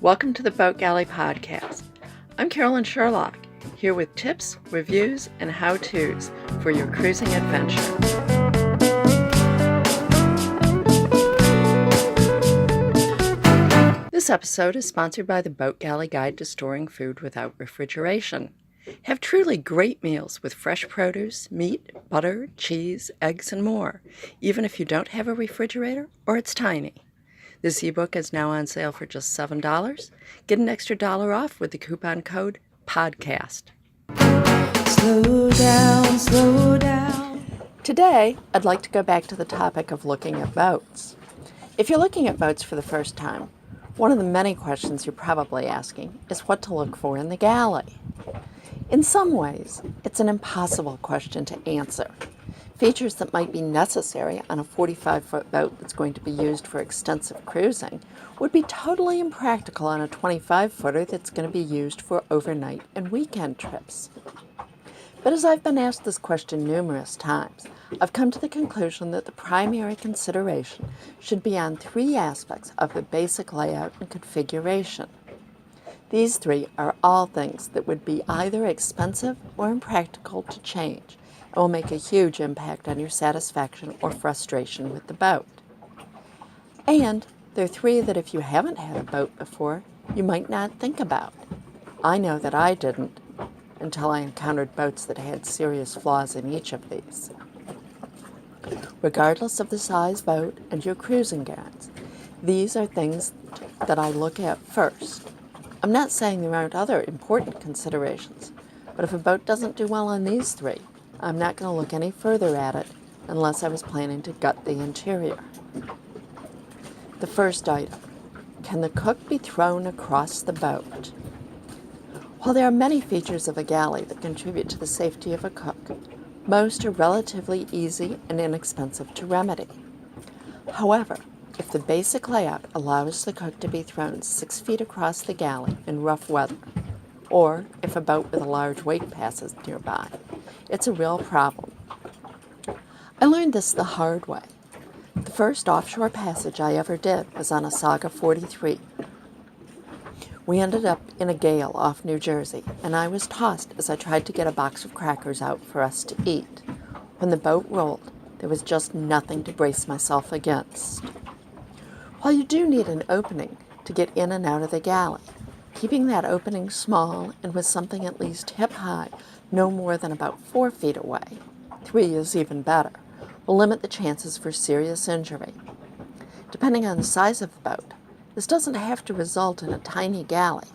Welcome to the Boat Galley Podcast. I'm Carolyn Shearlock, here with tips, reviews, and how-tos for your cruising adventure. This episode is sponsored by the Boat Galley Guide to Storing Food Without Refrigeration. Have truly great meals with fresh produce, meat, butter, cheese, eggs, and more, even if you don't have a refrigerator or it's tiny. This ebook is now on sale for just $7. Get an extra $1 off with the coupon code PODCAST. Slow down, slow down. Today, I'd like to go back to the topic of looking at boats. If you're looking at boats for the first time, one of the many questions you're probably asking is what to look for in the galley. In some ways, it's an impossible question to answer. Features that might be necessary on a 45-foot boat that's going to be used for extensive cruising would be totally impractical on a 25-footer that's going to be used for overnight and weekend trips. But as I've been asked this question numerous times, I've come to the conclusion that the primary consideration should be on three aspects of the basic layout and configuration. These three are all things that would be either expensive or impractical to change, and will make a huge impact on your satisfaction or frustration with the boat. And there are three that if you haven't had a boat before, you might not think about. I know that I didn't until I encountered boats that had serious flaws in each of these. Regardless of the size boat and your cruising guides, these are things that I look at first. I'm not saying there aren't other important considerations, but if a boat doesn't do well on these three, I'm not going to look any further at it unless I was planning to gut the interior. The first item, can the cook be thrown across the boat? While there are many features of a galley that contribute to the safety of a cook, most are relatively easy and inexpensive to remedy. However, if the basic layout allows the cook to be thrown 6 feet across the galley in rough weather, or if a boat with a large wake passes nearby, it's a real problem. I learned this the hard way. The first offshore passage I ever did was on a Saga 43. We ended up in a gale off New Jersey, and I was tossed as I tried to get a box of crackers out for us to eat. When the boat rolled, there was just nothing to brace myself against. While you do need an opening to get in and out of the galley, keeping that opening small and with something at least hip-high, no more than about 4 feet away, 3 is even better, will limit the chances for serious injury. Depending on the size of the boat, this doesn't have to result in a tiny galley.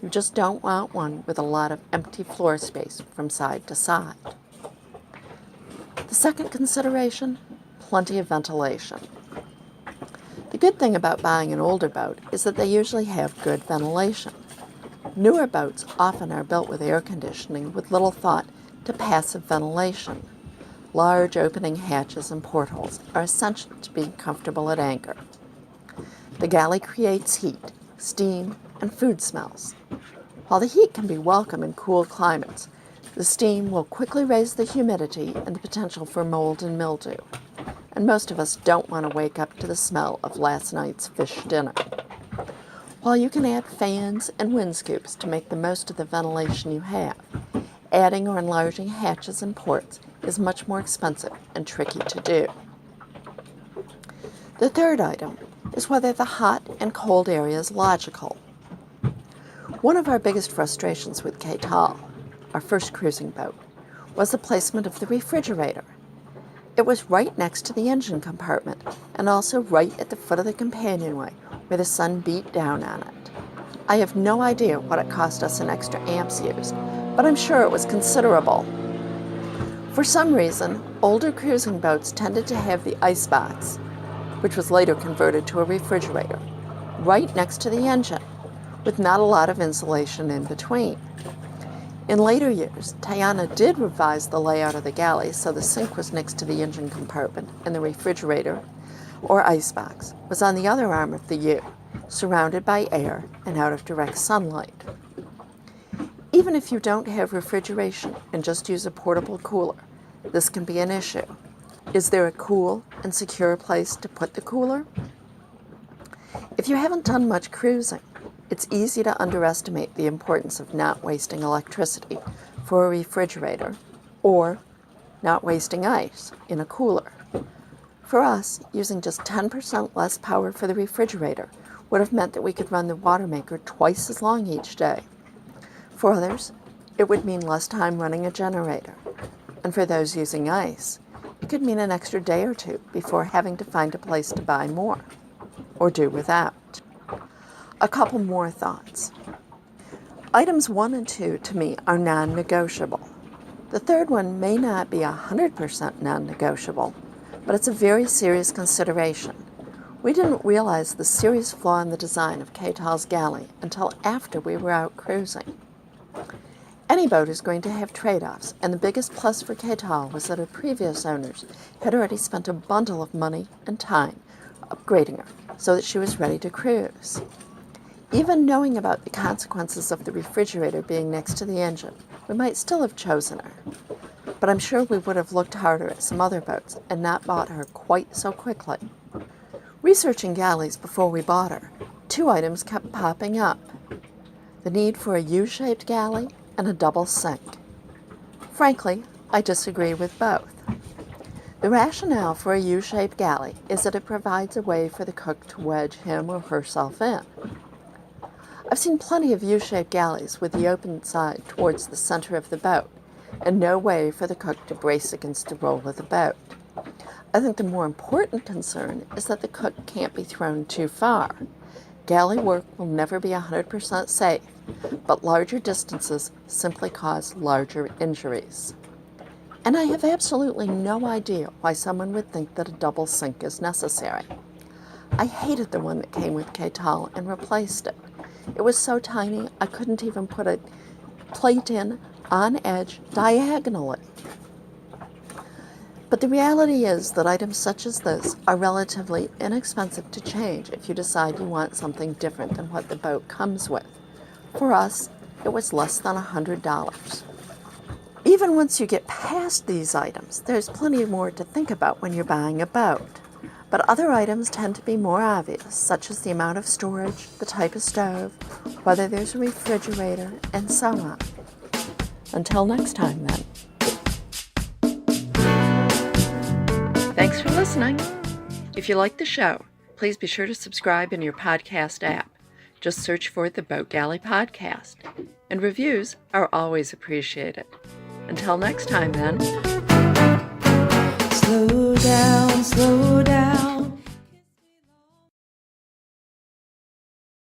You just don't want one with a lot of empty floor space from side to side. The second consideration, plenty of ventilation. The good thing about buying an older boat is that they usually have good ventilation. Newer boats often are built with air conditioning with little thought to passive ventilation. Large opening hatches and portholes are essential to being comfortable at anchor. The galley creates heat, steam, and food smells. While the heat can be welcome in cool climates, the steam will quickly raise the humidity and the potential for mold and mildew. And most of us don't want to wake up to the smell of last night's fish dinner. While you can add fans and wind scoops to make the most of the ventilation you have, adding or enlarging hatches and ports is much more expensive and tricky to do. The third item is whether the hot and cold area is logical. One of our biggest frustrations with Catal, our first cruising boat, was the placement of the refrigerator. It was right next to the engine compartment and also right at the foot of the companionway where the sun beat down on it. I have no idea what it cost us in extra amps used, but I'm sure it was considerable. For some reason, older cruising boats tended to have the icebox, which was later converted to a refrigerator, right next to the engine, with not a lot of insulation in between. In later years, Tiana did revise the layout of the galley so the sink was next to the engine compartment and the refrigerator, or icebox, was on the other arm of the U, surrounded by air and out of direct sunlight. Even if you don't have refrigeration and just use a portable cooler, this can be an issue. Is there a cool and secure place to put the cooler? If you haven't done much cruising, It's easy to underestimate the importance of not wasting electricity for a refrigerator or not wasting ice in a cooler. For us, using just 10% less power for the refrigerator would have meant that we could run the water maker twice as long each day. For others, it would mean less time running a generator. And for those using ice, it could mean an extra day or two before having to find a place to buy more, or do without. A couple more thoughts. Items 1 and 2 to me are non-negotiable. The third one may not be 100% non-negotiable, but it's a very serious consideration. We didn't realize the serious flaw in the design of Ketal's galley until after we were out cruising. Any boat is going to have trade-offs, and the biggest plus for Ketal was that her previous owners had already spent a bundle of money and time upgrading her so that she was ready to cruise. Even knowing about the consequences of the refrigerator being next to the engine, we might still have chosen her. But I'm sure we would have looked harder at some other boats and not bought her quite so quickly. Researching galleys before we bought her, 2 items kept popping up: the need for a U-shaped galley and a double sink. Frankly, I disagree with both. The rationale for a U-shaped galley is that it provides a way for the cook to wedge him or herself in. I've seen plenty of U-shaped galleys with the open side towards the center of the boat and no way for the cook to brace against the roll of the boat. I think the more important concern is that the cook can't be thrown too far. Galley work will never be 100% safe, but larger distances simply cause larger injuries. And I have absolutely no idea why someone would think that a double sink is necessary. I hated the one that came with Ketal and replaced it. It was so tiny I couldn't even put a plate in on edge diagonally. But the reality is that items such as this are relatively inexpensive to change if you decide you want something different than what the boat comes with. For us, it was less than $100. Even once you get past these items, there's plenty more to think about when you're buying a boat. But other items tend to be more obvious, such as the amount of storage, the type of stove, whether there's a refrigerator, and so on. Until next time, then. Thanks for listening. If you like the show, please be sure to subscribe in your podcast app. Just search for the Boat Galley Podcast. And reviews are always appreciated. Until next time, then. Slow down, slow down.